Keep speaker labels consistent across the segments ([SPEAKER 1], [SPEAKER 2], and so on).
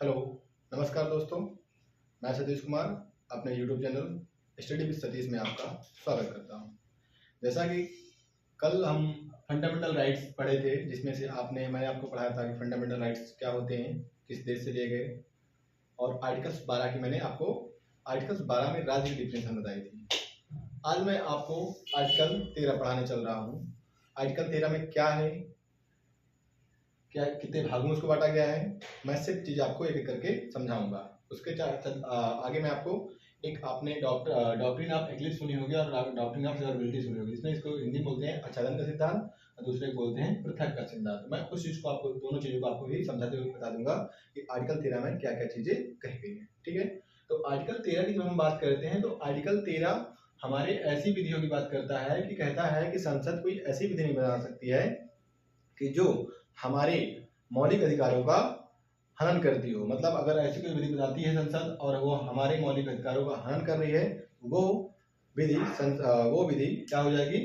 [SPEAKER 1] Hello, नमस्कार दोस्तों। मैं सतीश कुमार अपने YouTube channel study with Satish में आपका स्वागत करता हूं। जैसा कि कल हम फंडामेंटल राइट्स पढ़े थे, जिसमें से मैंने आपको पढ़ाया था कि फंडामेंटल राइट्स क्या होते हैं, किस देश से लिए गए, और आर्टिकल्स 12 की मैंने आपको आर्टिकल्स 12 में राज्य की डिफिनेशन बताई थी। आज मैं आपको आर्टिकल 13 पढ़ाने चल रहा हूँ। आर्टिकल 13 में क्या है, क्या कितने भागों में उसको बांटा गया है, मैं सिर्फ चीज आपको एक एक करके समझाऊंगा। उसके आगे मैं आपको एक आपने डॉक्ट्रिन ऑफ एक्लिप्स सुनी होगी और डॉक्ट्रिन ऑफ सर्वबिलिटी सुनी होगी, जिसमें इसको हिंदी बोलते हैं आच्छादन का सिद्धांत और दूसरे को बोलते हैं पृथक का सिद्धांत। मैं उस चीज को आपको दोनों चीजों को आपको ही समझाते हुए बता दूंगा कि आर्टिकल 13 में क्या क्या चीजें कही गई है। ठीक है, तो आर्टिकल 13 की जब हम बात करते हैं तो आर्टिकल 13 हमारे ऐसी विधियों की बात करता है कि कहता है कि संसद कोई ऐसी विधि नहीं बना सकती है कि जो हमारे मौलिक अधिकारों का हनन करती हो। मतलब अगर ऐसी कोई विधि बनाती है संसद और वो हमारे मौलिक अधिकारों का हनन कर रही है, वो विधि क्या हो जाएगी,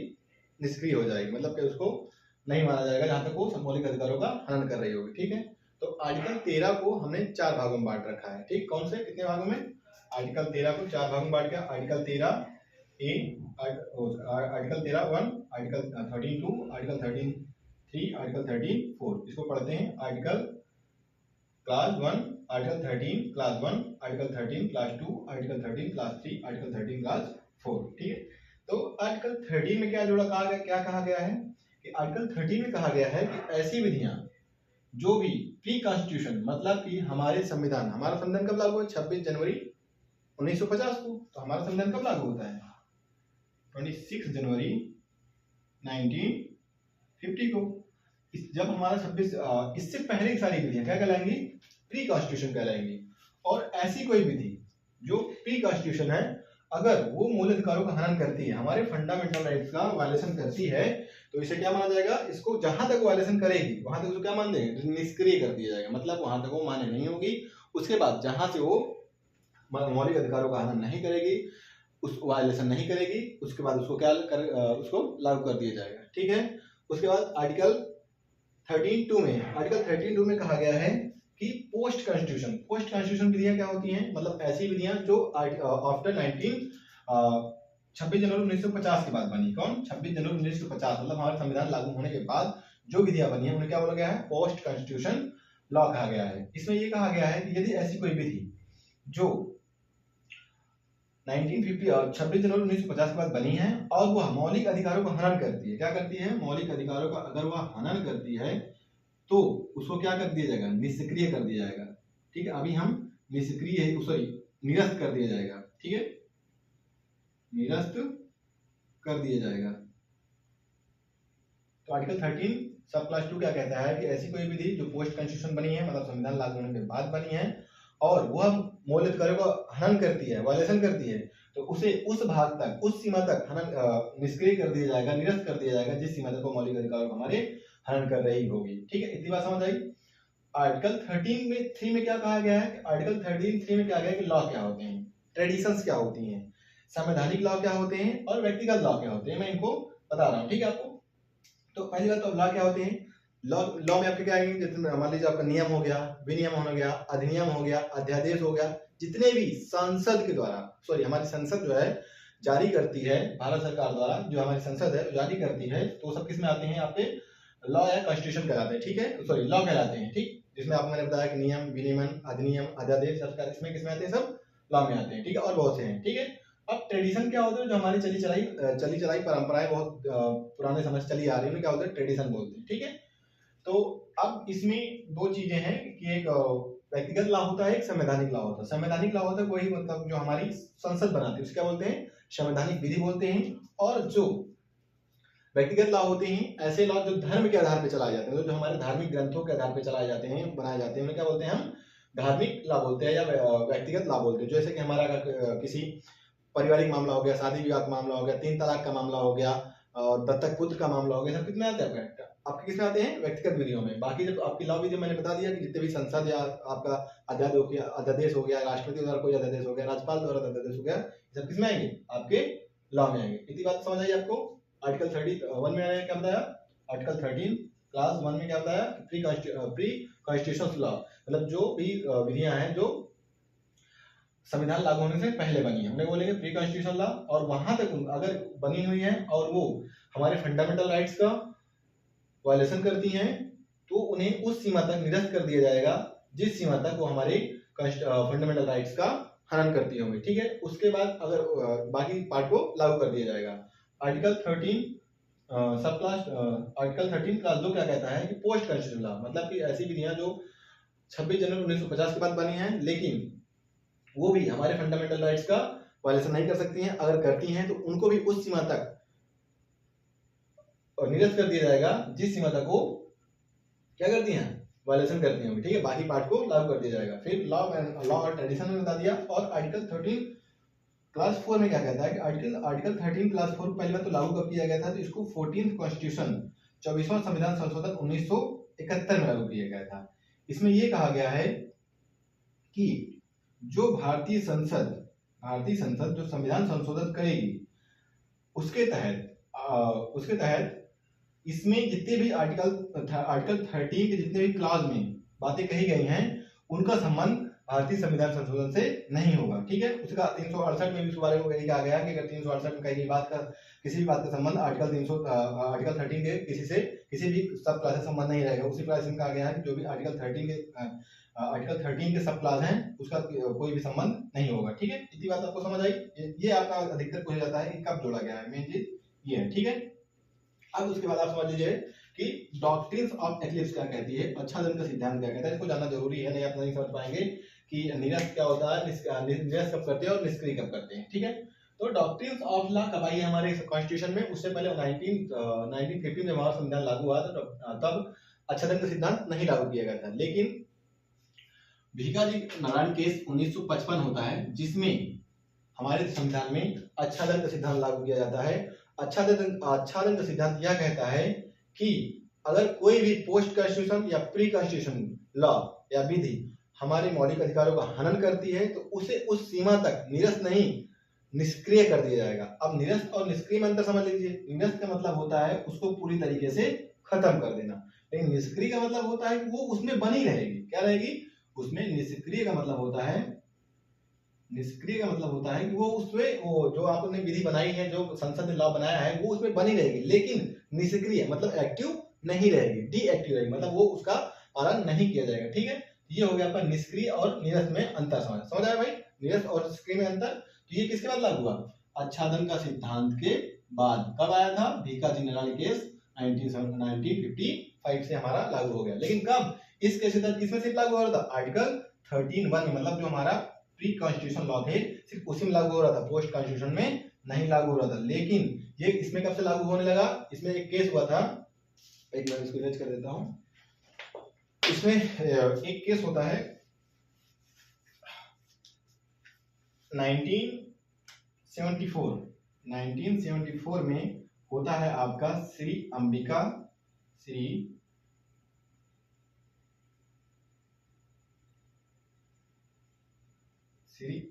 [SPEAKER 1] निष्क्रिय हो जाएगी। मतलब कि उसको नहीं माना जाएगा जहां तक वो मौलिक अधिकारों का हनन कर रही होगी। ठीक है, तो आर्टिकल 13 को हमने 4 भागों में बांट रखा है। ठीक, कौन से कितने भागों में? आर्टिकल 13 को 4 भागों में बांट के आर्टिकल 13 ए, आर्टिकल 13 1, आर्टिकल 13 2, आर्टिकल 13 3, आर्टिकल 13 4। इसको पढ़ते हैं। Article class 1, article 13 class 1, article 13 class 2, article 13 class 3, article 13 class 4। ठीक है, तो आर्टिकल 13 में क्या जोड़ा कहा गया, क्या कहा गया है कि आर्टिकल 13 में कहा गया है कि ऐसी विधियां जो भी प्री कॉन्स्टिट्यूशन, मतलब कि हमारे संविधान, हमारा संविधान कब लागू है? 26 जनवरी 1950 को। तो हमारा संविधान कब लागू होता है? 26 जनवरी 1950 को। जब हमारा 26 इससे पहले की सारी विधियां क्या कहलाएंगी? Pre constitution कहलाएंगी। और ऐसी कोई विधि जो प्री कॉन्स्टिट्यूशन है, अगर वो मूल अधिकारों का हनन करती है, हमारे फंडामेंटल राइट्स का वायलेशन करती है, तो इसे क्या माना जाएगा? इसको जहां तक वायलेशन करेगी वहां तक उसको क्या मान देंगे? निष्क्रिय कर दिया जाएगा। मतलब वहां तक वो मान्य नहीं होगी। उसके बाद जहां से वो मौलिक अधिकारों का हनन नहीं करेगी, उस वायलेशन नहीं करेगी, उसके बाद उसको उसको लागू कर दिया जाएगा। ठीक है, उसके बाद आर्टिकल 13(2) में, आर्टिकल 13(2) में कहा गया है कि पोस्ट कॉन्स्टिट्यूशन विधियां क्या होती हैं? मतलब ऐसी विधियां जो आफ्टर 26 जनवरी 1950 के बाद बनी। कौन? 26 जनवरी 1950, मतलब हमारा संविधान लागू होने के बाद जो विधियां बनी है उन्हें क्या बोला गया है? पोस्ट कॉन्स्टिट्यूशन लॉ कहा गया है। इसमें यह कहा गया है कि यदि ऐसी कोई विधि जो 26 जनवरी 1950 के बाद बनी है और वह मौलिक अधिकारों का हनन करती है, क्या करती है? मौलिक अधिकारों का अगर वह हनन करती है तो उसको क्या कर दिया जाएगा? निष्क्रिय कर दिया जाएगा। ठीक है, अभी हम निरस्त कर दिया जाएगा। ठीक है, निरस्त कर दिया जाएगा। तो आर्टिकल 13 सब क्लास 2 क्या कहता है कि ऐसी कोई विधि जो पोस्ट कॉन्स्टिट्यूशन बनी है, मतलब संविधान लागू होने के बाद बनी है, और वह मौलिक अधिकारों का हनन करती है, वायलेशन करती है, तो उसे उस भाग तक, उस सीमा तक हनन निष्क्रिय कर दिया जाएगा, निरस्त कर दिया जाएगा जिस सीमा तक वो मौलिक अधिकारों को हमारे हनन कर रही होगी। ठीक है, इतनी बात समझ आई। आर्टिकल 13 में 3 में क्या कहा गया है? आर्टिकल 13(3) में क्या गया है कि लॉ क्या होते हैं, ट्रेडिशंस क्या होती हैं, संवैधानिक लॉ क्या होते हैं और व्यक्तिगत लॉ क्या होते हैं, मैं इनको बता रहा हूँ। ठीक है आपको, तो पहली बात तो लॉ क्या होते हैं। लॉ में आपके क्या आएंगे? जितने मान लीजिए आपका नियम हो गया, विनियम हो गया, अधिनियम हो गया, अध्यादेश हो गया, जितने भी संसद के द्वारा, सॉरी हमारी संसद जो है जारी करती है, भारत सरकार द्वारा जो हमारी संसद है जारी करती है, तो सब किस में आते हैं? आपके लॉ या कॉन्स्टिट्यूशन कहलाते हैं। ठीक है, सॉरी लॉ कहलाते हैं। ठीक, जिसमें आपको मैंने बताया कि नियम, विनियमन, अधिनियम, अध्यादेश, सरकार, इसमें किसमें आते हैं? सब लॉ में आते हैं। ठीक है, और बहुत से हैं। ठीक है, अब ट्रेडिशन क्या होता है? जो हमारी चली चलाई परंपराएं बहुत पुराने समय से चली आ रही है, क्या होता है? ट्रेडिशन बोलते हैं। ठीक है, तो अब इसमें दो चीजें हैं कि एक व्यक्तिगत लॉ होता है, एक संवैधानिक लॉ होता है। संवैधानिक लॉ होता है वही, मतलब जो हमारी संसद बनाती है उसको क्या बोलते हैं? संवैधानिक विधि बोलते हैं। और जो व्यक्तिगत लॉ होते हैं, ऐसे लॉ जो धर्म के आधार पर चलाए जाते हैं, जो हमारे धार्मिक ग्रंथों के आधार पर चलाए जाते हैं, बनाए जाते हैं, उन्हें क्या बोलते हैं? हम धार्मिक लॉ बोलते हैं या व्यक्तिगत लॉ बोलते हैं। जैसे कि हमारा किसी पारिवारिक मामला हो गया, शादी विवाह का मामला हो गया, 3 तलाक का मामला हो गया, और दत्तक पुत्र का मामला हो गया, सब कितने आते हैं? आपके किसमें आते हैं? व्यक्तिगत विधियों में। बाकी जब आपकी लॉ विधि मैंने बता दिया कि जितने भी संसद या आपका अध्यादेश हो गया, राष्ट्रपति द्वारा कोई अध्यादेश हो गया, राज्यपाल द्वारा अध्यादेश हो गया, सब किसमें आएंगे? आपके लॉ में आएंगे। इतनी बात समझ आई आपको? आर्टिकल 31 में मैंने क्या बताया? आर्टिकल 13 क्लास 1 में क्या होता है, प्री कॉन्स्टिट्यूशन लॉ, मतलब जो भी विधियां हैं जो संविधान लागू होने से पहले बनी है उन्हें बोलेंगे प्री कॉन्स्टिट्यूशन लॉ। और वहां तक अगर बनी हुई है और वो हमारे फंडामेंटल राइट्स का वायलेशन करती हैं तो उन्हें उस सीमा तक निरस्त कर दिया जाएगा जिस सीमा तक वो हमारे फंडामेंटल राइट्स का हनन करती होंगी, ठीक है। उसके बाद अगर बाकी पार्ट को लागू कर दिया जाएगा। आर्टिकल 13 सब क्लास आर्टिकल 13 क्लास 2 क्या कहता है कि पोस्ट कॉन्स्टिट्यूशन लॉ, मतलब कि ऐसी विधियां जो 26 जनवरी 1950 के बाद बनी हैं लेकिन वो भी हमारे फंडामेंटल राइट्स का वायलेशन नहीं कर सकती हैं, अगर करती हैं तो उनको भी उस सीमा तक निरस्त कर दिया जाएगा जिस सीमा तक वो क्या करती हैं, वायलेशन करती होंगी, ठीक है। बाकी पार्ट को लागू कर दिया जाएगा। फिर लॉ और ट्रेडिशन में बता दिया। और आर्टिकल 13 क्लास 4 में क्या कहता है कि आर्टिकल 13 क्लास 4 पहली बार तो लागू कब किया गया था, तो इसको 14th कॉन्स्टिट्यूशन 24वां संविधान संशोधन 1971 में लागू किया गया था। इसमें यह कहा गया है कि जो भारतीय संसद जो संविधान संशोधन करेगी उसके तहत इसमें जितने भी आर्टिकल 13 के जितने भी क्लॉज में बातें कही गई हैं उनका संबंध भारतीय संविधान संशोधन से नहीं होगा, ठीक है। उसका 368 में भी इस बारे में यही कहा गया कि अगर 368 में कही गई बात का किसी भी बात का संबंध आर्टिकल 13 के किसी भी सब क्लास से संबंध नहीं रहेगा। उसी क्लास में कहा गया है कि जो भी आर्टिकल 13 के सब क्लास हैं उसका कोई भी संबंध नहीं होगा, ठीक है। इतनी बात आपको समझ आई। ये आपका अधिकतर पूछा जाता है कि कब जोड़ा गया है, मेन चीज ये है, ठीक है। अब उसके बाद आप समझ लीजिए कि डॉक्ट्रिन्स ऑफ एक्लिप्स क्या कहती है, आच्छादन का सिद्धांत क्या कहता है। इसको जानना जरूरी है, नहीं आप नहीं समझ पाएंगे कि निरस्त क्या होता है, निरस्त कब करते हैं और निष्क्रिय कब करते हैं, ठीक है। तो डॉक्ट्रिन्स ऑफ लॉ कब आई है हमारे कॉन्स्टिट्यूशन में, उससे पहले 1915 में हमारा संविधान लागू हुआ था तब आच्छादन का सिद्धांत नहीं लागू किया गया था। लेकिन भिकाजी नारायण केस 1955 होता है जिसमें हमारे संविधान में आच्छादन का सिद्धांत लागू किया जाता है। आच्छादन का सिद्धांत यह कहता है कि अगर कोई भी पोस्ट कॉन्स्टिट्यूशन या प्री कॉन्स्टिट्यूशन लॉ या विधि हमारे मौलिक अधिकारों का हनन करती है तो उसे उस सीमा तक निरस्त नहीं निष्क्रिय कर दिया जाएगा। अब निरस्त और निष्क्रिय में अंतर समझ लीजिए। निरस्त का मतलब होता है उसको पूरी तरीके से खत्म कर देना, लेकिन निष्क्रिय का मतलब होता है कि वो उसमें बनी रहेगी। क्या रहेगी उसमें? निष्क्रिय का मतलब होता है कि वो उसमें वो जो आपने विधि बनाई है, जो संसद ने लॉ बनाया है, वो उसमें बनी रहेगी, लेकिन निष्क्रिय मतलब एक्टिव नहीं रहेगी, डीएक्टिव रहेगी, मतलब वो उसका पालन नहीं किया जाएगा, ठीक है। ये हो गया आपका निष्क्रिय और निरस्त में अंतर। समझ आया भाई? निरस्त और निष्क्रिय में अंतर। तो ये किसके बाद लागू हुआ? आच्छादन का सिद्धांत के बाद। कब आया था? भिकाजी नारायण केस 1955 से हमारा लागू हो गया। लेकिन कब? इस केस के तहत किसमें सिर्फ लागू हो रहा था? आर्टिकल 13(1) में, मतलब जो हमारा प्री कॉन्स्टिट्यूशन लॉ थे सिर्फ उसी में लागू हो रहा था, पोस्ट कॉन्स्टिट्यूशन में नहीं लागू हो रहा था। लेकिन ये इसमें कब से लागू होने लगा? इसमें एक केस हुआ था, एक मिनट इसको इरेज कर देता हूं। इसमें एक केस होता है 1974 में होता है आपका श्री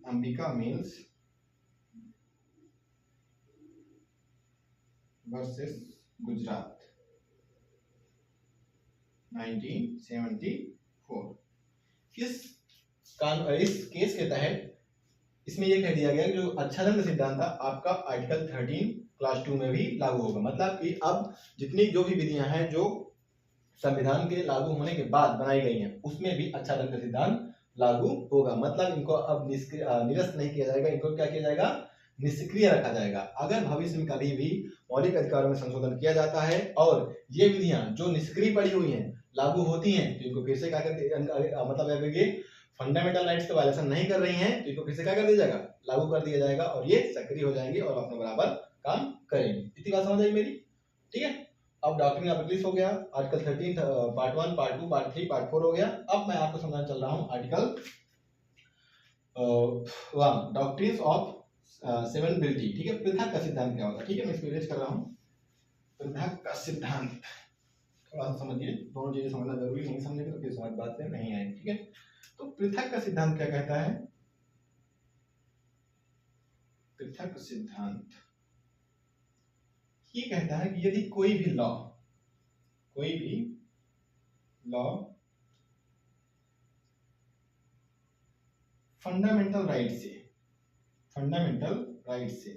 [SPEAKER 1] अंबिका मिल्स वर्सेस गुजरात 1974। इस केस के तहत इसमें यह कह दिया गया कि जो आच्छादन का सिद्धांत था आपका आर्टिकल 13 क्लास 2 में भी लागू होगा। मतलब कि अब जितनी जो भी विधियां हैं जो संविधान के लागू होने के बाद बनाई गई हैं उसमें भी आच्छादन का सिद्धांत लागू होगा। मतलब इनको अब निरस्त नहीं किया जाएगा, इनको क्या किया जाएगा? निष्क्रिय रखा जाएगा। अगर भविष्य में कभी भी मौलिक अधिकारों में संशोधन किया जाता है और ये विधियां जो निष्क्रिय पड़ी हुई हैं लागू होती हैं तो इनको फिर से क्या कर मतलब अगर ये फंडामेंटल राइट्स का वायलेशन नहीं कर रही हैं तो इनको फिर से क्या कर दिया जाएगा? लागू कर दिया जाएगा और ये सक्रिय हो जाएंगे और अपने बराबर काम करेंगे। इतनी बात समझ आई मेरी? ठीक है। अब डॉक्ट्रिन ऑफ एक्लिप्स हो गया, article 13 part 1, part 2, part 3, part 4 हो गया। अब मैं आपको समझाने चल रहा हूं आर्टिकल 1, डॉक्ट्रिन्स ऑफ सेवरेबिलिटी, ठीक है। पृथक का सिद्धांत क्या होता है? ठीक है, मैं इसको इरेज कर रहा हूं। पृथक का सिद्धांत थोड़ा सा समझिए, दोनों चीजें समझना जरूरी, नहीं समझेंगे तो फिर समझ बात नहीं आएगी, ठीक है। तो पृथक का सिद्धांत क्या कहता है? पृथक सिद्धांत ये कहता है कि यदि कोई भी लॉ कोई भी लॉ फंडामेंटल राइट से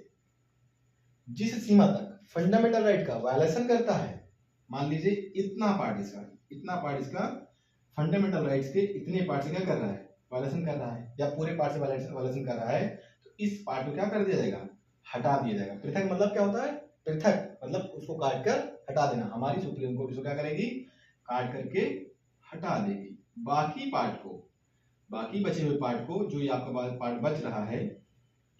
[SPEAKER 1] जिस सीमा तक फंडामेंटल राइट का वायलेशन करता है, मान लीजिए इतना पार्ट इसका फंडामेंटल राइट्स के इतने पार्ट से क्या कर रहा है, वायलेशन कर रहा है, या पूरे पार्ट से वायलेशन कर रहा है, तो इस पार्ट को क्या कर दिया जाएगा, हटा दिया जाएगा। पृथक मतलब क्या होता है, पृथक मतलब उसको काट कर हटा देना। हमारी सुप्रीम कोर्ट इसको क्या करेगी, काट करके हटा देगी। बाकी बचे हुए पार्ट को, जो ये आपका पार्ट बच रहा है,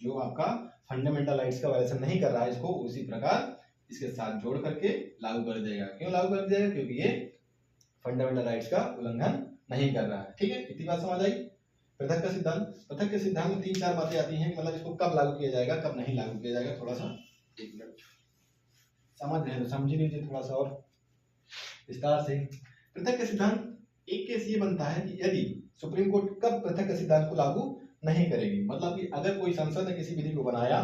[SPEAKER 1] जो आपका फंडामेंटल राइट्स का वायलेशन नहीं कर रहा है, इसको उसी प्रकार इसके साथ जोड़ करके लागू कर देगा। क्यों लागू कर देगा, क्योंकि ये फंडामेंटल राइट्स का उल्लंघन नहीं कर रहा है। ठीक है, इतनी बात समझ आई। पृथक के सिद्धांत में 3-4 बातें आती हैं, मतलब इसको कब लागू किया जाएगा, कब नहीं लागू किया जाएगा। थोड़ा सा 1 मिनट समझ रहे हो, समझ लीजिए थोड़ा सा और विस्तार से। पृथक के सिद्धांत एक केस ये बनता है कि यदि सुप्रीम कोर्ट कब पृथक के सिद्धांत को लागू नहीं करेगी, मतलब कि अगर कोई संसद ने किसी विधि को बनाया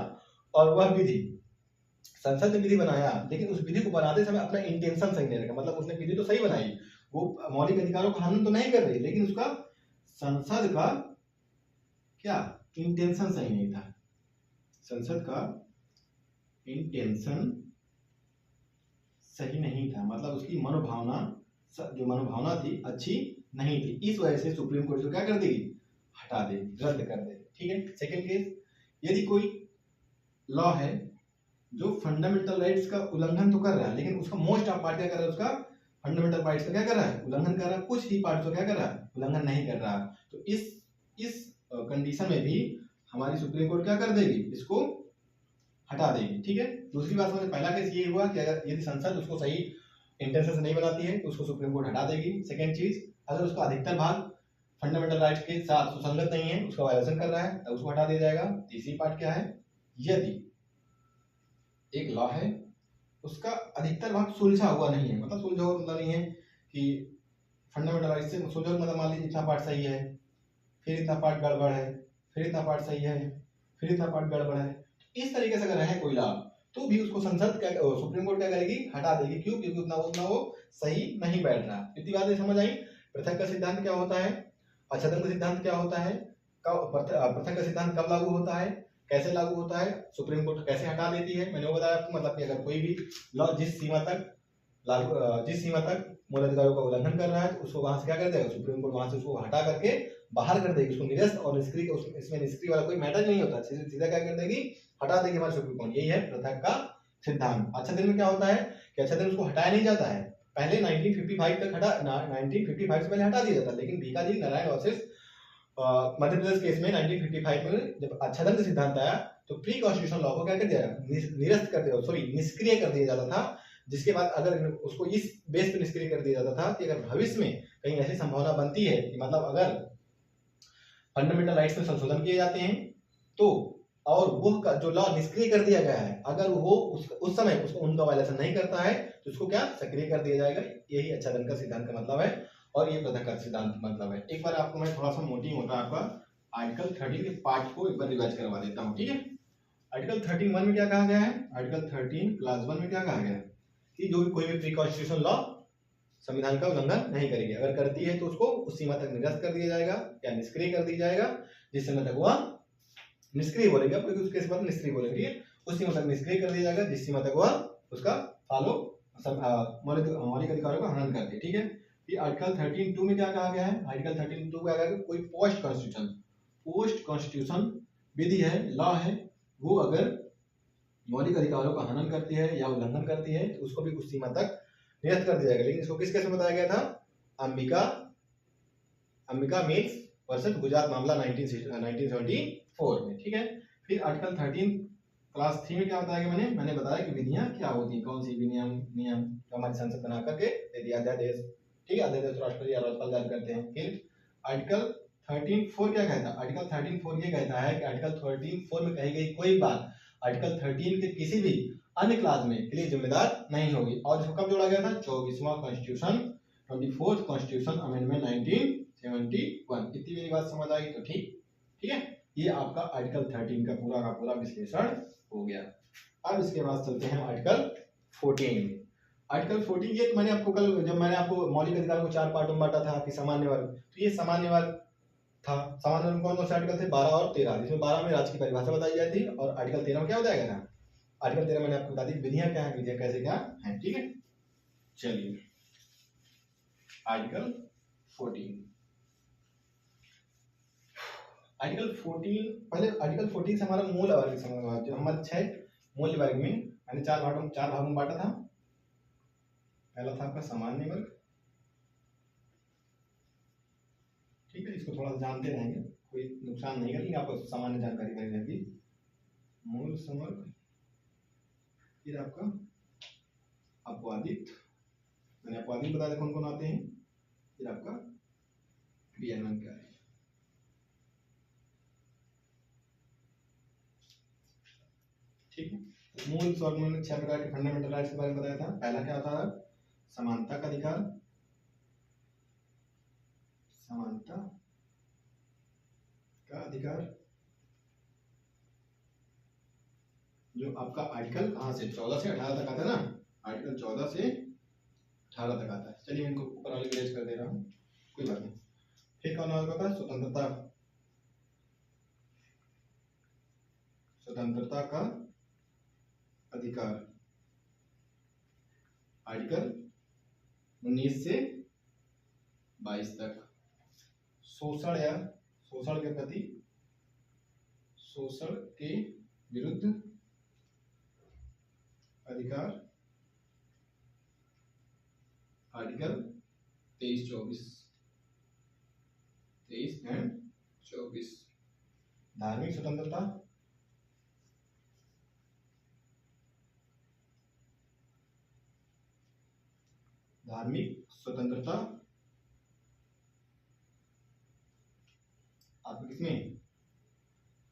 [SPEAKER 1] और वह विधि संसद ने विधि बनाया, लेकिन उस विधि को बनाते समय अपना इंटेंशन सही नहीं रखा, मतलब उसने विधि तो सही बनाई, वो मौलिक अधिकारों का हनन तो नहीं कर रही, लेकिन उसका संसद का क्या इंटेंशन सही नहीं था, संसद का इंटेंशन सही नहीं था, मतलब उसकी जो मनोभावना थी अच्छी नहीं थी। इस वजह से सुप्रीम कोर्ट को क्या कर देगी, हटा देगी, रद्द कर देगी। ठीक है। सेकंड केस, यदि कोई लॉ है जो फंडामेंटल राइट्स का उल्लंघन तो कर रहा है, लेकिन उसका मोस्ट ऑफ पार्ट क्या कर रहा है, उसका फंडामेंटल राइट्स का क्या कर रहा है, उल्लंघन कर रहा है, कुछ ही पार्ट को क्या कर रहा है, उल्लंघन नहीं कर रहा। तो इस कंडीशन में भी हमारी सुप्रीम कोर्ट क्या कर देगी, इसको हटा देगी। ठीक है। दूसरी बात समझ, पहला केस ये हुआ कि अगर यदि संसद उसको सही इंटेंशन से नहीं बनाती है तो उसको सुप्रीम कोर्ट हटा देगी। सेकंड चीज, अगर उसका अधिकतर भाग फंडामेंटल राइट्स के साथ सुसंगत नहीं है, उसका वायलेशन कर रहा है, तो उसको हटा दिया जाएगा। तीसरी पार्ट क्या है, यदि एक लॉ है उसका अधिकतर भाग सुलझा हुआ नहीं है, मतलब सुलझा हुआ मतलब नहीं है कि फंडामेंटल राइट्स से सुलझा, मतलब मान लीजिए इतना पार्ट सही है, फिर इतना पार्ट गड़बड़ है, फिर इतना पार्ट सही है, फिर इतना पार्ट गड़बड़ है, इस तरीके से अगर है कोई लॉ, तो भी उसको सुप्रीम कोर्ट क्या करेगी, हटा देगी। क्यों, क्योंकि उतना वो सही नहीं बैठ रहा। इतनी बातें समझ आई। पृथक का सिद्धांत क्या होता है, आच्छादन का सिद्धांत क्या होता है, पृथक का सिद्धांत कब लागू होता है, कैसे लागू होता है, सुप्रीम कोर्ट कैसे हटा देती है, मैंने वो बताया आपको। मतलब कि अगर कोई भी लॉ जिस सीमा तक मूल अधिकारों का उल्लंघन कर रहा है, तो उसको वहां से क्या कर देगा, सुप्रीम कोर्ट वहां से उसको हटा करके बाहर कर देगी, उसको निरस्त और निष्क्रिय, इसमें निष्क्रिय वाला कोई मैटर नहीं होता, सीधा क्या कर देगी, हटा देगी हमारे सुप्रीम कोर्ट। यही है पृथक का सिद्धांत। आच्छादन में क्या होता है कि आच्छादन उसको हटाया नहीं जाता है, पहले 1955 तक 1955 से पहले हटा दिया जाता, लेकिन भीखाजी नारायण वर्सेस मध्य प्रदेश केस में 1955 में जब आच्छादन का सिद्धांत आया, तो प्री कॉन्स्टिट्यूशनल लॉ को क्या कर दिया, निरस्त कर दिया, सॉरी निष्क्रिय कर दिया जाता था। जिसके बाद अगर उसको इस बेस पे निष्क्रिय कर दिया जाता था कि अगर भविष्य में कहीं ऐसी संभावना बनती है कि मतलब अगर फंडामेंटल राइट्स में संशोधन किए जाते हैं, तो और वो जो लॉ निष्क्रिय कर दिया गया है, अगर वो उस समय उसको उनका वायलेशन नहीं करता है, तो उसको क्या सक्रिय कर दिया जाएगा। यही आच्छादन का सिद्धांत का मतलब है, और ये पृथक का सिद्धांत मतलब है। एक बार आपको मैं थोड़ा सा मोटी मोटा आपका आर्टिकल 13 के पार्ट को एक बार रिवाइज करवा देता हूँ। ठीक है। आर्टिकल 13(1) में क्या कहा गया है, आर्टिकल 13 क्लास 1 में क्या कहा गया है कि जो भी कोई भी प्री कॉन्स्टिट्यूशनल लॉ संविधान का उल्लंघन नहीं करेगी, अगर करती है तो उसको उस सीमा तक निरस्त कर दिया जाएगा या निष्क्रिय कर दिया जाएगा, जिस समय तक वह निष्क्रिय बोलेंगे, क्योंकि उसके बाद निष्क्रिय बोलेंगे, ठीक है, उस सीमा तक निष्क्रिय कर दिया जाएगा जिस सीमा तक वह उसका फॉलो मौलिक अधिकारों का हनन करती है। ठीक है। फिर आर्टिकल 13(2) में क्या कहा गया है, आर्टिकल 13(2) में क्या कहा गया, कोई पोस्ट कॉन्स्टिट्यूशन विधि है, लॉ है, वो अगर मौलिक अधिकारों का हनन करती है या उल्लंघन करती है, तो उसको भी उस सीमा तक निरस्त कर दिया जाएगा। लेकिन इसको किस केस में बताया गया था, अंबिका मिल्स वर्सेस गुजरात मामला 1974 में। ठीक है। फिर आर्टिकल 13 क्लास 3 में क्या बताया गया, मैंने बताया कि विधियां क्या होती हैं, कौन सी नियम जो हमारी संसद बना करके दे दिया अध्यादेश, ठीक है, अध्यादेश राष्ट्रपति या राज्यपाल जारी करते हैं। फिर आर्टिकल 13(4) क्या कहता है, आर्टिकल 13(4) ये कहता है कि आर्टिकल 13(4) में कही गई कोई बात आर्टिकल 13 के किसी भी अन्य क्लास में के लिए जिम्मेदार नहीं होगी। और इसको कब जोड़ा गया था, 24वां कॉन्स्टिट्यूशन, 24th कॉन्स्टिट्यूशन अमेंडमेंट 1971। इतनी मेरी बात समझ आई तो ठीक है। ये आपका आर्टिकल 13 का पूरा विश्लेषण हो गया। अब इसके बाद चलते हैं आर्टिकल 14 में। आर्टिकल 14 ये तो मैंने आपको कल जब मैंने आपको मौलिक अधिकारों को 4 पार्टों में बांटा था कि सामान्य वर्ग, तो ये सामान्य वर्ग था। सामान्य वर्ग में कौन कौन से आर्टिकल थे? 12 और 13, जिसमें 12 में राज्य की परिभाषा बताई जाती थी और आर्टिकल 13 में क्या बताया गया था? आर्टिकल 13 मैंने आपको बता दी विधियां क्या है, विधियां कैसे क्या है। ठीक है, चलिए आर्टिकल 14। आर्टिकल 14 पहले आर्टिकल 14 से हमारा मूल वर्ग समझ, जो हमारे 6 मूल वर्ग में मैंने 4 भागों में बांटा था। पहला था आपका सामान्य वर्ग, ठीक है, इसको थोड़ा सा जानते रहेंगे, कोई नुकसान नहीं है, लेकिन आपको सामान्य जानकारी मिल जाएगी। मूल समवर्ग, फिर आपका अपवादित, मैंने अपवादित बताया कौन कौन आते हैं, फिर आपका क्रियान्वयन क्या है। ठीक है, मूल स्वर्ग में 6 प्रकार के फंडामेंटल राइट्स के बारे में बताया था। पहला क्या था? समानता का अधिकार, समानता का अधिकार, जो आपका आर्टिकल कहाँ से 14 से 18 तक आता है ना, आर्टिकल 14 से 18 तक आता है। चलिए इनको ऊपर वाले इरेज कर दे रहा हूँ, कोई बात नहीं। फिर कौन होता है? स्वतंत्रता, स्वतंत्रता का अधिकार, आर्टिकल 19 से 22 तक। शोषण या शोषण के प्रति, शोषण के विरुद्ध अधिकार, आर्टिकल 23-24, 23 एंड 24। धार्मिक स्वतंत्रता, धार्मिक स्वतंत्रता आपको किसमें?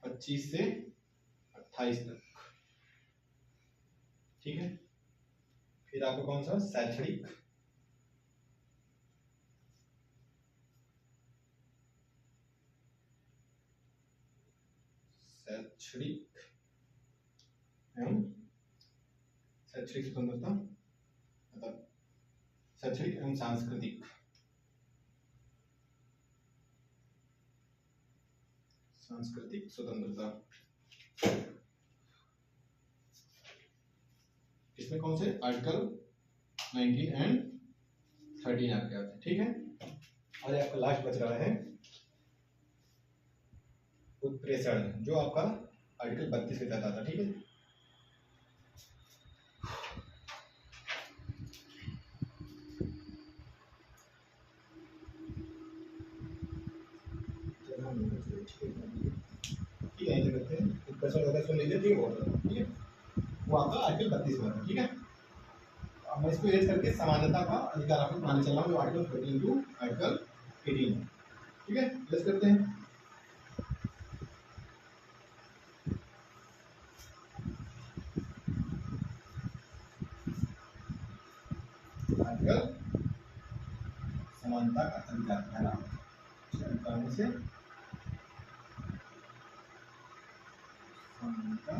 [SPEAKER 1] 25 से 28 तक। ठीक है, फिर आपको कौन सा? शैक्षणिक, शैक्षणिक एवं शैक्षणिक स्वतंत्रता, मतलब शैक्षणिक एवं सांस्कृतिक, सांस्कृतिक स्वतंत्रता। इसमें कौन से? आर्टिकल 19 एंड 13 आपके आते हैं। ठीक है, और आपका लास्ट बच रहा है उत्प्रेषण, जो आपका आर्टिकल 32 के तहत आता है। ठीक है, ठीक है, यहीं करते हैं। उत्प्रेषण वगैरह सुन लीजिए, ठीक है, ठीक है, वो आपका आर्टिकल 32 में है। ठीक है, अब मैं इसको इरेज करके समानता का अधिकार आपको बनाने चल रहा हूँ, जो आर्टिकल 14 टू आर्टिकल 18 है। ठीक है, इरेज करते हैं। आर्टिकल समानता का अधिकार पहला अधिकार से समानता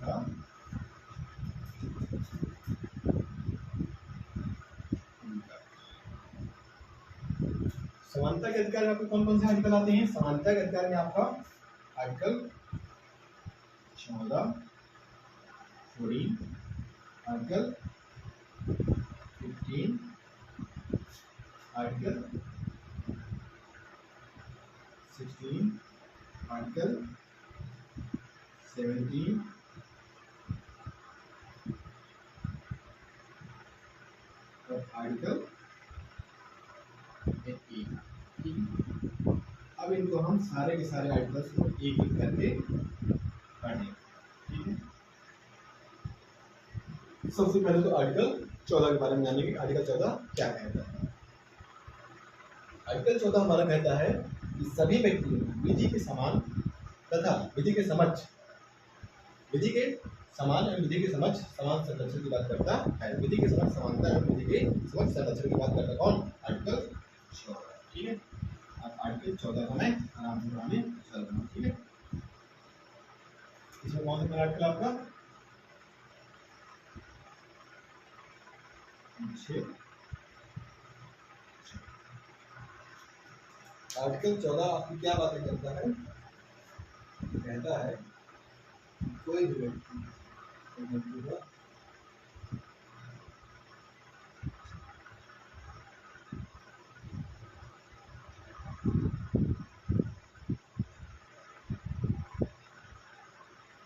[SPEAKER 1] का समानता के अधिकार में आपको कौन कौन से आर्टिकल आते हैं? समानता के अधिकार में आपका आर्टिकल 14, 14, आर्टिकल 15, आर्टिकल 16, आर्टिकल 17 और आर्टिकल 18। अब इनको हम सारे के सारे आर्टिकल्स को एक एक करके पढ़ेंगे। ठीक है, सबसे पहले तो आर्टिकल 14 के बारे में जानेंगे। आर्टिकल 14 क्या कहता है? आर्टिकल 14 हमारा कहता है कि सभी व्यक्ति विधि के समान तथा विधि के समक्ष, विधि के समान एवं विधि के समक्ष समान संरक्षण की बात करता है। विधि के समक्ष समानता एवं विधि के समक्ष संरक्षण की बात करता है कौन? आर्टिकल 14। ठीक है, अब आर्टिकल 14 को मैं आराम से पढ़ाने चल रहा हूँ। ठीक है, इसमें कौन सा आर्टिकल आपका? 6। आर्टिकल 14 आपकी क्या बातें करता है? कहता है कोई भी व्यक्ति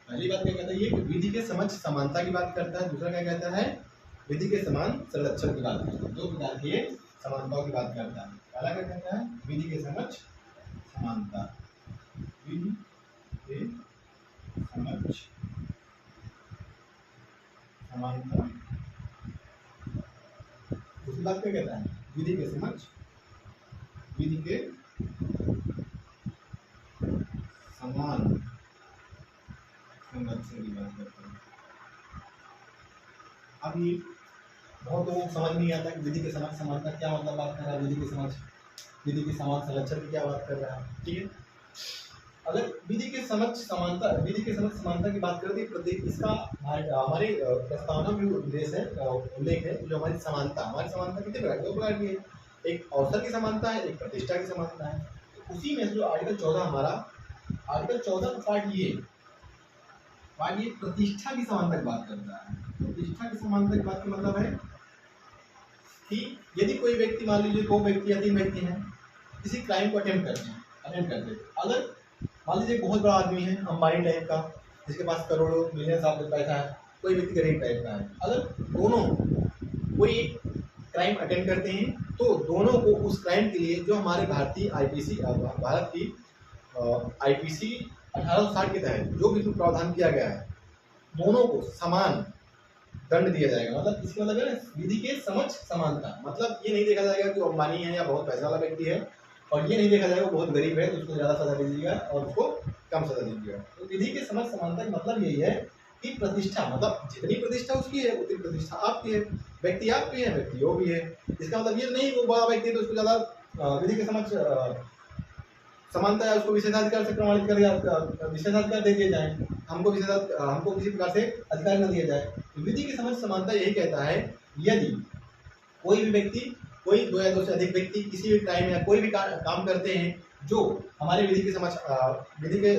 [SPEAKER 1] पहली बात क्या कहता है ये कि विधि के समक्ष समानता की बात करता है। दूसरा क्या कहता है? विधि के समान संरक्षण की बात करता है। दो प्रकार की समानताओं की बात करता है। पहला क्या कहता है? विधि के समक्ष समानता, विधि के समक्ष समानता। दूसरी बात क्या कहता है? विधि के समक्ष, विधि के समान संरक्षण की बात करता है। अब ये बहुत लोगों को समझ नहीं आता कि विधि के समक्ष समानता क्या मतलब बात कर रहा है, विधि के समक्ष, विधि के समान संरक्षण की क्या बात कर रहा है। ठीक है, अगर विधि के समक्ष समानता, विधि के समक्ष समानता की बात करते हैं, इसका हमारे प्रस्तावना में उद्देश्य है, उल्लेख है जो हमारी समानता, हमारी समानता कितने प्रकार, दो प्रकार की है। एक अवसर की समानता है, एक प्रतिष्ठा की समानता है। तो उसी में जो आर्टिकल 14 हमारा, आर्टिकल 14 का पार्ट ये प्रतिष्ठा की समानता की बात करता है। प्रतिष्ठा की समानता की बात का मतलब है कि यदि कोई व्यक्ति, मान लीजिए 2 व्यक्ति या 3 व्यक्ति हैं, किसी क्राइम को अटेम्प्ट करते हैं, अगर मान लीजिए बहुत बड़ा आदमी है, अंबानी टाइप का, जिसके पास करोड़ों मिलियंस ऑफ पैसा है, कोई व्यक्ति गरीब टाइप का है, अगर दोनों कोई एक क्राइम अटेम्प्ट करते हैं तो दोनों को उस क्राइम के लिए जो हमारे भारतीय आईपीसी, भारत की आईपीसी 1860 के तहत जो भी प्रावधान किया गया है, दोनों को समान दंड दिया जाएगा। मतलब इसका मतलब है विधि के समक्ष समानता। मतलब ये नहीं देखा जाएगा कि अंबानी है या बहुत पैसा वाला व्यक्ति है, और ये नहीं देखा जाएगा बहुत गरीब है तो उसको ज़्यादा सजा दीजिएगा और उसको कम सजा दीजिएगा। तो विधि के समक्ष समानता का मतलब यही है कि प्रतिष्ठा, मतलब जितनी प्रतिष्ठा उसकी है उतनी प्रतिष्ठा आपकी है, व्यक्ति आपकी है, व्यक्ति वो भी है। इसका मतलब ये नहीं वो बड़ा व्यक्ति है तो उसको ज़्यादा विधि के समक्ष समानता है, उसको विशेषाधिकार से प्रमाणित कर, विशेषाधिकार दे दिए जाए, हमको हमको किसी प्रकार से अधिकार न दिया जाए। तो विधि की समक्ष समानता यही कहता है, यदि कोई भी व्यक्ति, कोई 2 या 2 से अधिक व्यक्ति किसी भी क्राइम या कोई भी काम करते हैं जो हमारे विधि के समक्ष, विधि के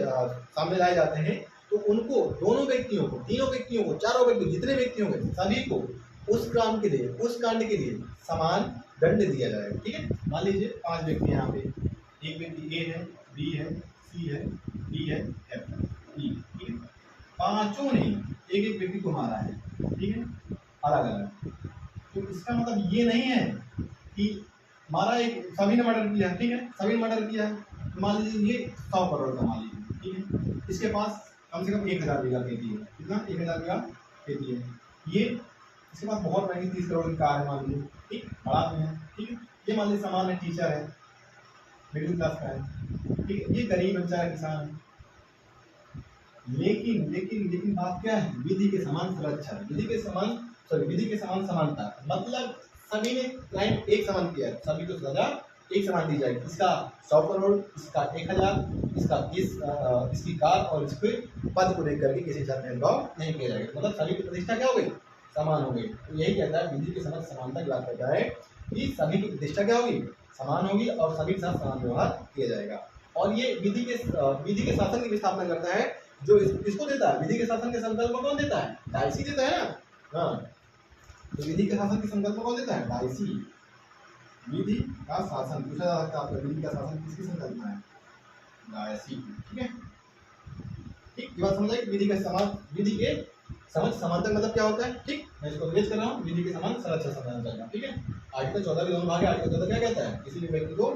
[SPEAKER 1] सामने लाए जाते हैं, तो उनको, दोनों व्यक्तियों को, तीनों व्यक्तियों को, चारों व्यक्ति, जितने व्यक्ति होंगे सभी को उस काम के लिए, उस कांड के लिए समान दंड दिया जाएगा। ठीक है, मान लीजिए 5 व्यक्ति यहाँ पे, एक व्यक्ति ए है, बी है, सी है, डी है, एफ है, ई। ठीक है, पांचों ने एक एक व्यक्ति को मारा है। ठीक है, अलग अलग। तो इसका मतलब ये नहीं है कि मारा एक, सभी ने मर्डर किया। ठीक है, सभी ने मर्डर किया, तो मान लीजिए ये 100 करोड़ का मालिक है। ठीक है, इसके पास कम से कम 1000 बीघा खेती है। कितना? 1000 बीघा खेती है। ये इसके पास बहुत महंगी 30 करोड़ की कार है मान लीजिए। ठीक, बड़ा आदमी है। ठीक है, ये मान लीजिए सामान्य टीचर है, मिडिल क्लास का है। ठीक है, ये गरीब बेचारा किसान है। लेकिन लेकिन लेकिन बात क्या है? विधि के समान सुरक्षा, विधि के समान, सॉरी, विधि के समान समानता। मतलब सभी ने क्राइम एक समान किया है, सभी को सजा एक समान दी जाएगी। इसका 100 करोड़, इसका 1000, इसका इसकी कार और इसके पद को देख करके किसी के साथ भेदभाव नहीं किया जाएगा। मतलब सभी की प्रतिष्ठा क्या हो गई? समान हो गई। तो यही कहता है, विधि के समक्ष समानता की बात करता है कि सभी की प्रतिष्ठा क्या होगी? समान होगी और सभी के साथ समान व्यवहार किया जाएगा। और ये विधि के शासन की स्थापना करता है। जो इसको देता है, विधि के शासन के संकल्प को कौन देता है? डायसी देता है ना। हाँ, तो विधि के शासन के संकल्प को कौन देता है? डायसी। विधि का शासन पूछा जा सकता है आपका, विधि का शासन किसकी संकल्पना है? डायसी। ठीक है, ठीक, ये बात समझ आई। विधि के समान, विधि के समझ समानता मतलब क्या होता है? ठीक, मैं इसको रिवाइज कर रहा हूँ, विधि के समान संरक्षण समझना चाहता हूँ। ठीक है, आर्टिकल 14 के दोनों भाग है। आर्टिकल 14 क्या कहता है? किसी भी व्यक्ति को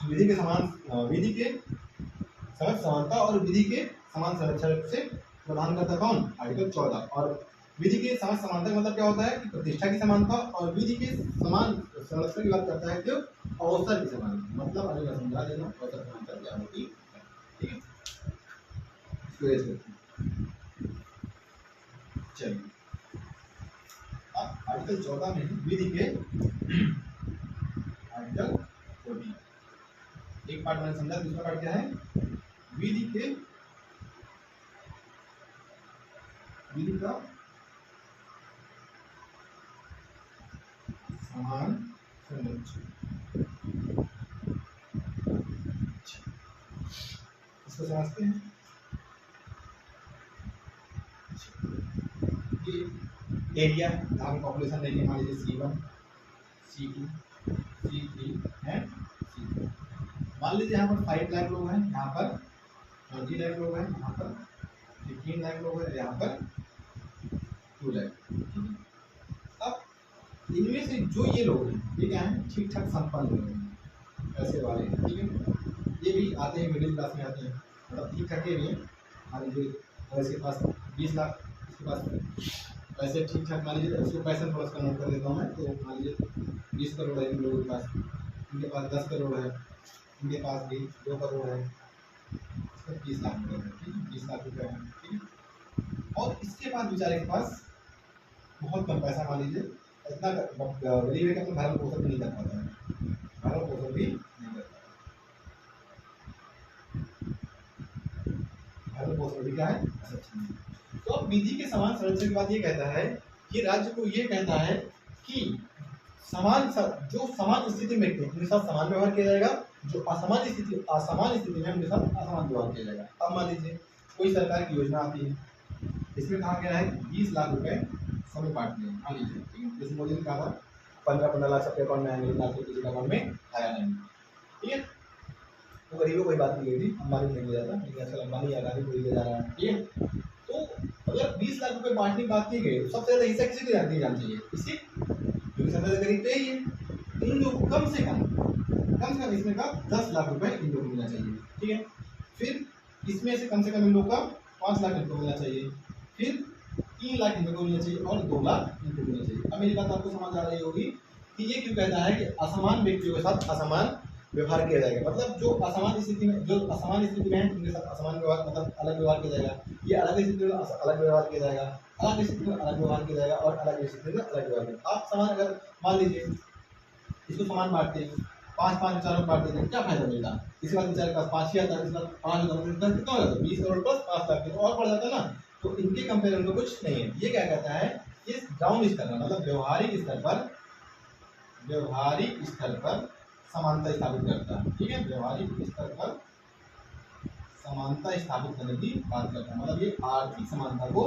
[SPEAKER 1] विधि के समान, विधि के समझ समानता और विधि के समान संरक्षण से प्रदान करता कौन? आर्टिकल 14। और विधि के समझ समानता का मतलब क्या होता है? कि प्रतिष्ठा की समानता। और विधि के समान संरक्षण की बात करता है कि अवसर की समानता। मतलब अभी मैं समझा देना अवसर समानता क्या होती है। ठीक है, चलिए आर्टिकल 14 में विधि के आर्टिकल 14 एक पार्ट मैंने समझा, दूसरा पार्ट क्या है? विधि के, विधि का समान संरक्षण। इसको समझते हैं। ये एरिया जहाँ पे पॉपुलेशन रहेगी, मान लीजिए C1, C2, C3 and C4। मान लीजिए यहाँ पर 5 लाख लोग हैं, यहाँ पर 20 लाख लोग हैं, यहाँ पर 15 लाख लोग हैं, यहाँ पर 2 लाख। अब इनमें से जो ये लोग हैं, ये क्या है, ठीक ठाक संपन्न लोग हैं, पैसे वाले हैं, ठीक है। ये भी आते हैं, मिडिल क्लास में आते हैं, मतलब ठीक ठाक भी हैं। मान लीजिए अगर इसके पास 20 लाख, इसके पास पैसे ठीक ठाक, मान लीजिए उसको पैसे थोड़ा सा कन्वर्ट कर देता हूँ मैं, तो मान लीजिए 20 करोड़ है इन लोगों के पास, इनके पास 10 करोड़ है, इनके पास भी 2 करोड़ है, 20 लाख रुपये है, ठीक है, 20 लाख रुपये है, ठीक है। और इसके पास बेचारे के पास बहुत कम पैसा, मान लीजिए इतना गरीब है कि अपना भरण पोषण भी नहीं कर पाता है, भरण पोषण भी नहीं कर पाता, भरण पोषण भी क्या है, असक्षम है। तो अब विधि के समान संरक्षण के बाद ये कहता है कि राज्य को ये कहता है कि जो समान स्थिति में उनके साथ समान व्यवहार किया जाएगा, जो असामान्य स्थिति में उनके साथ असमान व्यवहार किया जाएगा। अब मान लीजिए कोई सरकार की योजना आती है, इसमें कहा गया है 20 लाख रुपए समय बांटने हैं, मान लीजिए, ठीक है। जैसे मोदी ने कहा था 15 लाख सबके अकाउंट में आएंगे, लाख किसी के अकाउंट में आया नहीं, ठीक है। तो गरीबों को कोई बात नहीं गई थी, अंबानी नहीं लिया था, लेकिन आजकल अंबानी अडानी को लिया जा रहा है, ठीक है। तो अगर 20 लाख रुपए बांटने की बात की गई तो सबसे ज्यादा हिस्सा किसी को दी जाना चाहिए, इसी जो सबसे ज्यादा गरीब तो ही है। इन लोगों को कम से कम इसमें का 10 लाख रुपए इन लोगों को मिलना चाहिए, ठीक है। फिर इसमें से कम इन लोगों का 5 लाख इनको मिलना चाहिए, फिर 3 लाख इनको मिलना चाहिए और 2 लाख इनको मिलना चाहिए। अब मेरी बात आपको समझ आ रही होगी कि ये क्यों कहता है कि असमान व्यक्तियों के साथ असमान व्यवहार किया जाएगा, मतलब जो असमान स्थिति में है उनके साथ असमान व्यवहार, मतलब अलग व्यवहार किया जाएगा। ये अलग स्थिति में अलग व्यवहार किया जाएगा, अलग स्थिति में अलग व्यवहार किया जाएगा और अलग स्थिति में अलग व्यवहार किया। आप समान अगर मान लीजिए इसको समान बांटते हैं, 5 विचारों बांट देते हैं, क्या फायदा मिलता? इसके बाद विचार के पास 5 ही आता है, इसके बाद 5 होता है, कितना हो जाता है 20 करोड़ प्लस 5 लाख, तो और बढ़ जाता है ना। तो इनके कंपेयर में कुछ नहीं है। ये क्या कहता है, इस ग्राउंड स्तर पर, मतलब व्यवहारिक स्तर पर समानता स्थापित करता है, ठीक है। व्यवहारिक स्तर पर समानता स्थापित करने की बात करता है, मतलब ये आर्थिक समानता को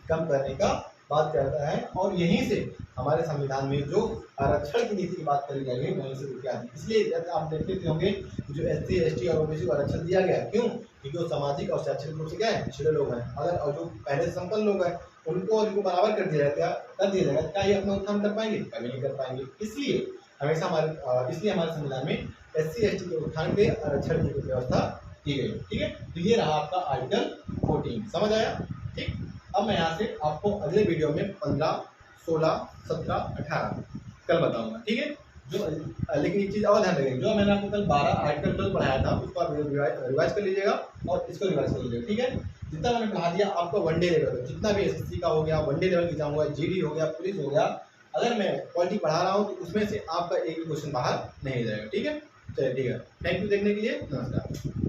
[SPEAKER 1] कम करने का बात करता है। और यहीं से हमारे संविधान में जो आरक्षण की नीति की बात करी गई है वहीं से रुक गया। इसलिए आप देखते होंगे जो SC ST और OBC को आरक्षण दिया गया, क्यों? क्योंकि वो सामाजिक और शैक्षणिक रूप से क्या है, पिछड़े लोग हैं। अगर और जो पहले से संपन्न लोग हैं उनको और इनको बराबर कर दिया जाएगा, क्या ये अपना उत्थान कर पाएंगे? कभी नहीं कर पाएंगे। इसलिए हमेशा हमारे संविधान में SC ST के उत्थान के आरक्षण की व्यवस्था की गई, ठीक है। तो ये रहा आपका आर्टिकल 14, समझ आया? ठीक। अब मैं यहाँ से आपको अगले वीडियो में 15, 16, 17, 18 कल बताऊंगा, ठीक है। जो लेकिन एक चीज़ और ध्यान रखेंगे, जो मैंने आपको कल 12 आर्टिकल 12 पढ़ाया था उसको आप रिवाइज कर लीजिएगा और इसको रिवाइज कर लीजिएगा, ठीक है। जितना मैंने पढ़ा दिया आपको वनडे लेवल, जितना भी SSC का हो गया, वनडे लेवल की एग्जाम हुआ, GD हो गया, पुलिस हो गया, अगर मैं पॉलिटी पढ़ा रहा हूँ तो उसमें से आपका एक भी क्वेश्चन बाहर नहीं जाएगा, ठीक है। चलिए ठीक है, थैंक यू देखने के लिए, नमस्कार।